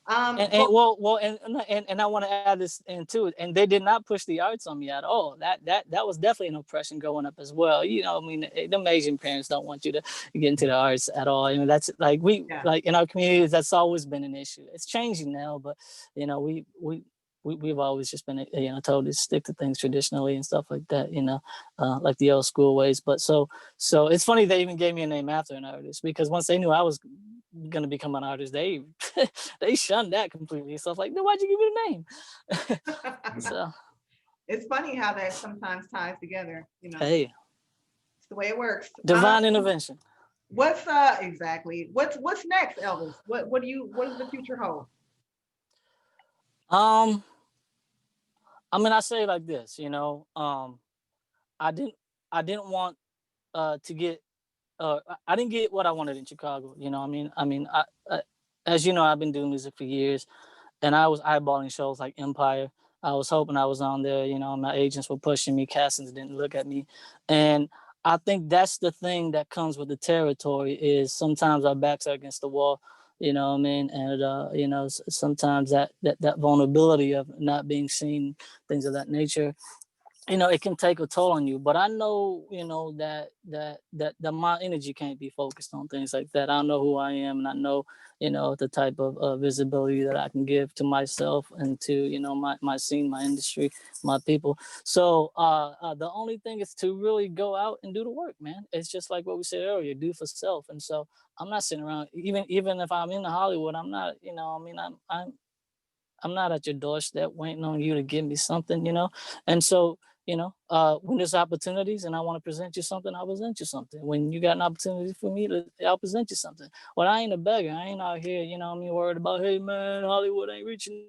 And I want to add this in too. And they did not push the arts on me at all. That was definitely an oppression growing up as well. You know, I mean, them Asian parents don't want you to get into the arts at all. You know, that's like like in our communities, that's always been an issue. It's changing now, but, you know, we've always just been, you know, told to stick to things traditionally and stuff like that, you know, like the old school ways. But so it's funny they even gave me a name after an artist, because once they knew I was gonna become an artist, they shunned that completely. So I was like, then why'd you give me the name? So it's funny how that sometimes ties together, you know. Hey, it's the way it works. Divine intervention. What's exactly what's next, Elvis? What does the future hold? I mean, I say it like this, you know, I didn't want to get I didn't get what I wanted in Chicago, you know. I mean, as you know, I've been doing music for years, and I was eyeballing shows like Empire. I was hoping I was on there, you know. My agents were pushing me, castings didn't look at me, and I think that's the thing that comes with the territory, is sometimes our backs are against the wall, you know what I mean? And you know, sometimes that vulnerability of not being seen, things of that nature. you know, it can take a toll on you. But I know, you know, that my energy can't be focused on things like that. I know who I am, and I know, you know, the type of visibility that I can give to myself and to, you know, my scene, my industry, my people. So the only thing is to really go out and do the work, man. It's just like what we said earlier, do for self. And so I'm not sitting around, even if I'm in Hollywood, I'm not, you know, I mean, I'm not at your doorstep waiting on you to give me something, you know? And so, you know, when there's opportunities and I want to present you something, I'll present you something. When you got an opportunity for me I'll present you something. Well, I ain't a beggar. I ain't out here, you know what I mean, worried about, hey man, Hollywood ain't reaching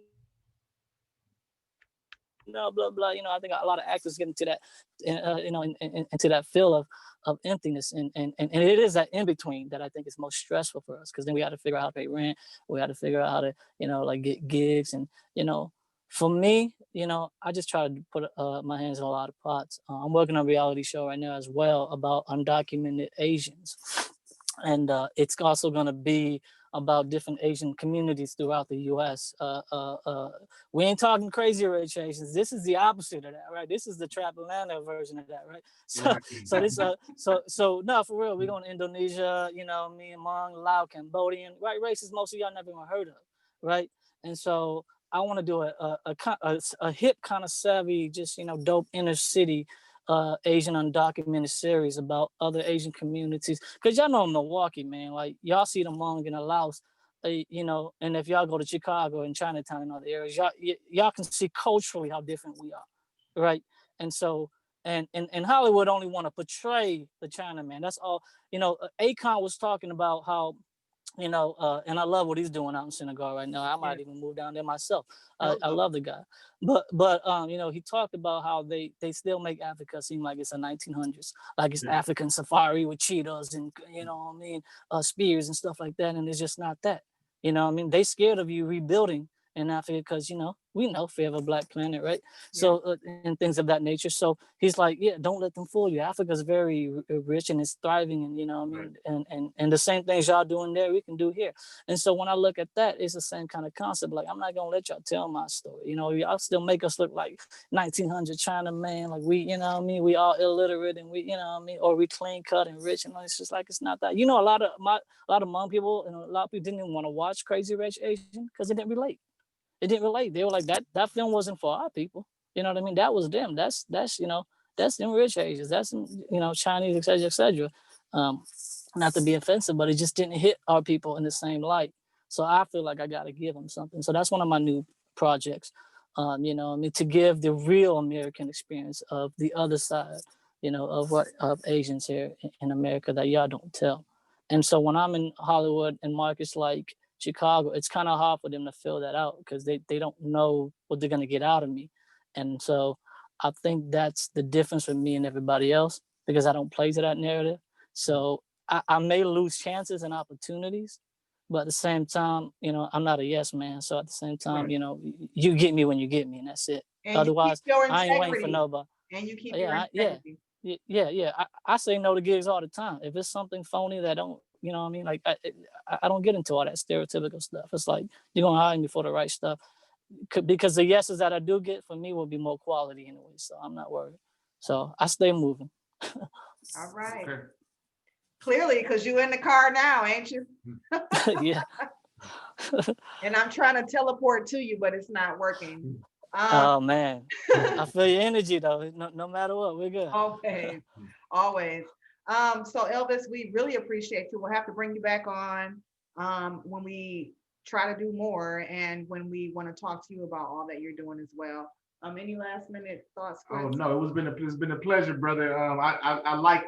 no, blah blah. You know, I think a lot of actors get into that, you know, into that feel of emptiness, and it is that in between that I think is most stressful for us, because then we got to figure out how to pay rent, we got to figure out how to, you know, like get gigs, and you know, for me, you know, I just try to put my hands in a lot of pots. I'm working on a reality show right now as well about undocumented Asians, and it's also going to be about different Asian communities throughout the U.S. We ain't talking crazy rich Asians. This is the opposite of that, right? This is the Trap Atlanta version of that, right? So, Right. so no, for real, we're going to Indonesia, you know, me, Hmong, Lao, Cambodian, right? Races most of y'all never even heard of, right? And so I want to do a hip kind of savvy, just, you know, dope inner city Asian undocumented series about other Asian communities. Cause y'all know Milwaukee, man. Like y'all see the Hmong and the Laos, you know. And if y'all go to Chicago and Chinatown and other areas, y'all can see culturally how different we are, right? And so, and Hollywood only want to portray the Chinaman. That's all. You know, Akon was talking about how, you know, and I love what he's doing out in Senegal right now. I might even move down there myself. I love the guy, but you know, he talked about how they still make Africa seem like it's the 1900s, like it's African safari with cheetahs and, you know what I mean, spears and stuff like that, and it's just not that. You know what I mean? They scared of you rebuilding in Africa because, you know, we know fear of a black planet, right? So and things of that nature. So he's like, yeah, don't let them fool you. Africa's very rich and it's thriving, and you know what I mean, and the same things y'all doing there, we can do here. And so when I look at that, it's the same kind of concept. Like, I'm not gonna let y'all tell my story. You know, y'all still make us look like 1900 China man, like we, you know what I mean, we all illiterate and we, you know what I mean, or we clean cut and rich, and it's just like it's not that. You know, a lot of Hmong people and a lot of people didn't even want to watch Crazy Rich Asian because it didn't relate. It didn't relate. They were like, that film wasn't for our people. You know what I mean? That was them. That's you know, that's them rich Asians. That's, you know, Chinese, etc., etc. Um, Not to be offensive, but it just didn't hit our people in the same light. So I feel like I got to give them something. So that's one of my new projects. You know, I mean, to give the real American experience of the other side, you know, of what of Asians here in America that y'all don't tell. And so when I'm in Hollywood and markets like Chicago, it's kind of hard for them to fill that out because they don't know what they're gonna get out of me. And so I think that's the difference with me and everybody else, because I don't play to that narrative. So I may lose chances and opportunities, but at the same time, you know, I'm not a yes man. So at the same time, you know, you get me when you get me, and that's it. And Otherwise, you keep your I ain't waiting for integrity. nobody. And you keep your Yeah, integrity. yeah. I say no to gigs all the time. If it's something phony that don't, you know what I mean? Like I don't get into all that stereotypical stuff. It's like, you're gonna hire me for the right stuff, because the yeses that I do get for me will be more quality anyway. So I'm not worried. So I stay moving. All right. Okay. Clearly, because you're in the car now, ain't you? Yeah. And I'm trying to teleport to you, but it's not working. Oh man, I feel your energy though. No matter what, we're good. Always, always. So Elvis, we really appreciate you. We'll have to bring you back on when we try to do more, and when we want to talk to you about all that you're doing as well. Any last minute thoughts, Chris? Oh no, it's been a pleasure, brother. I like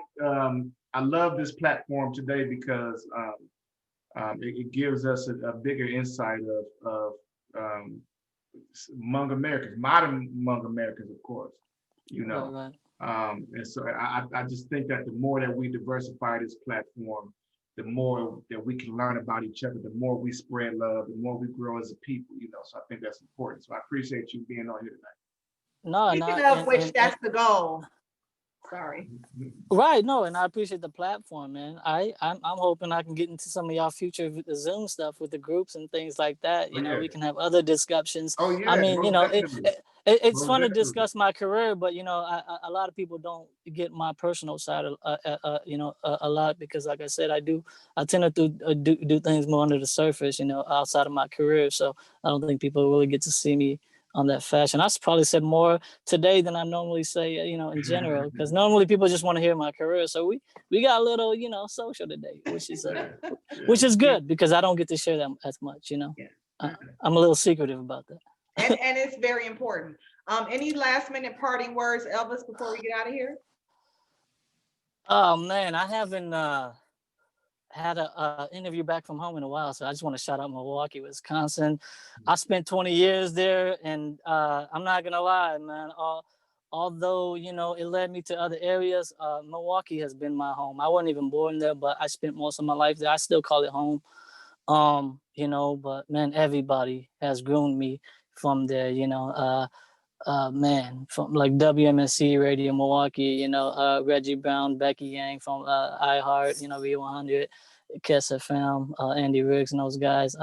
I love this platform today because it gives us a bigger insight of Hmong Americans, modern Hmong Americans, of course. You know, Right. and so I just think that the more that we diversify this platform, the more that we can learn about each other, the more we spread love, the more we grow as a people. You know, so I think that's important. So I appreciate you being on here tonight. No, Speaking of which, that's the goal. Sorry. Right, no, and I appreciate the platform, man. I'm hoping I can get into some of y'all future with the Zoom stuff with the groups and things like that. You know, we can have other discussions. Oh yeah, I mean, you most know, definitely. It's Most fun to definitely. discuss my career, but you know, a lot of people don't get my personal side, you know, a lot because, like I said, I tend to do things more under the surface, you know, outside of my career. So I don't think people really get to see me on that fashion. I probably said more today than I normally say, you know, in general, because normally people just want to hear my career. So we got a little, you know, social today, which is good because I don't get to share that as much, you know. Yeah. I'm a little secretive about that. And it's very important. Any last minute parting words, Elvis, before we get out of here? Oh man, I haven't had a interview back from home in a while, so I just want to shout out Milwaukee, Wisconsin. I spent 20 years there, and I'm not gonna lie, man. Although you know it led me to other areas, Milwaukee has been my home. I wasn't even born there, but I spent most of my life there. I still call it home. You know, but man, everybody has groomed me from there. You know, man, from like WMSC Radio Milwaukee, you know, Reggie Brown, Becky Yang from iHeart, you know, V100, Kiss FM, Andy Riggs and those guys.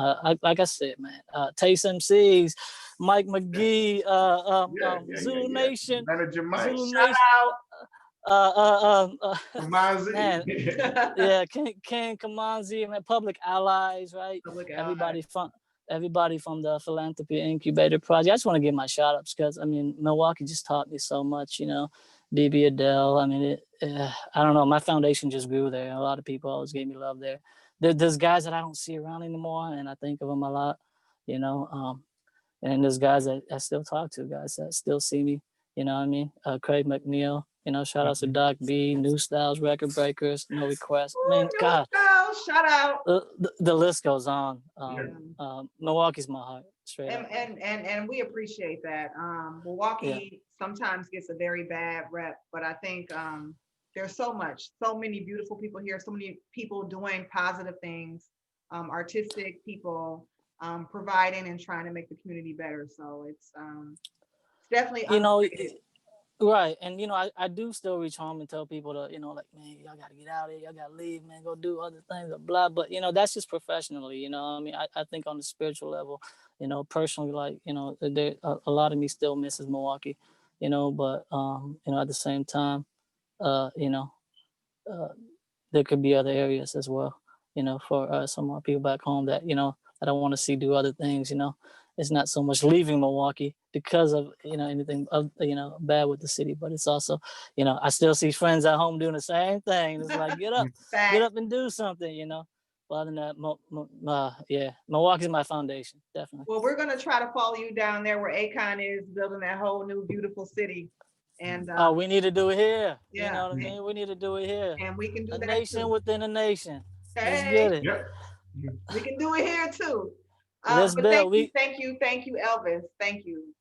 Like I said, man, Taste MCs, Mike McGee, Zulu Nation, Manager Mike. Zulu Shout Nation. out. Man, yeah, Ken Kamanzi, man, Public Allies, right? Public Everybody from the Philanthropy Incubator Project. I just want to give my shout outs because I mean Milwaukee just taught me so much, you know. BB Adele. I mean, I don't know. My foundation just grew there. A lot of people always gave me love there. There's guys that I don't see around anymore, and I think of them a lot, you know. And there's guys that I still talk to, guys that still see me. You know what I mean? Craig McNeil. You know, shout out to Doc B, New Styles, Record Breakers, No Request. I mean, God, shout out. The list goes on. Milwaukee's my heart, straight up. And we appreciate that. Milwaukee sometimes gets a very bad rep, but I think there's so many beautiful people here, so many people doing positive things, artistic people, providing and trying to make the community better. So it's definitely, you know, right. And, you know, I do still reach home and tell people to, you know, like, man, y'all got to get out of here. Y'all got to leave, man, go do other things, blah. But, you know, that's just professionally, you know. I mean, I think on the spiritual level, you know, personally, like, you know, there a lot of me still misses Milwaukee, you know, but, you know, at the same time, you know, there could be other areas as well, you know, for some more people back home that, you know, that I want to see do other things, you know. It's not so much leaving Milwaukee because of, you know, anything, you know, bad with the city, but it's also, you know, I still see friends at home doing the same thing. It's like, get up and do something, you know. But other than that, yeah, Milwaukee's my foundation, definitely. Well, we're going to try to follow you down there where Akon is building that whole new beautiful city. And we need to do it here. Yeah. You know what I mean? We need to do it here. And we can do a that nation too. Within a nation. Hey. Let's get it. Yep. We can do it here too. Let's build. Thank you, Elvis. Thank you.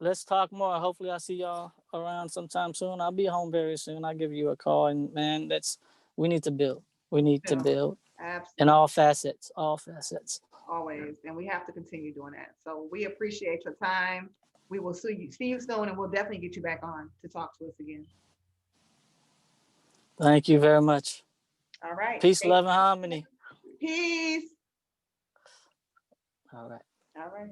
Let's talk more. Hopefully I'll see y'all around sometime soon. I'll be home very soon. I'll give you a call. And man, we need to build. We need to build. Absolutely. In all facets. Always. And we have to continue doing that. So we appreciate your time. We will see you soon, and we'll definitely get you back on to talk to us again. Thank you very much. All right. Peace, love, and harmony. Peace. All right. All right.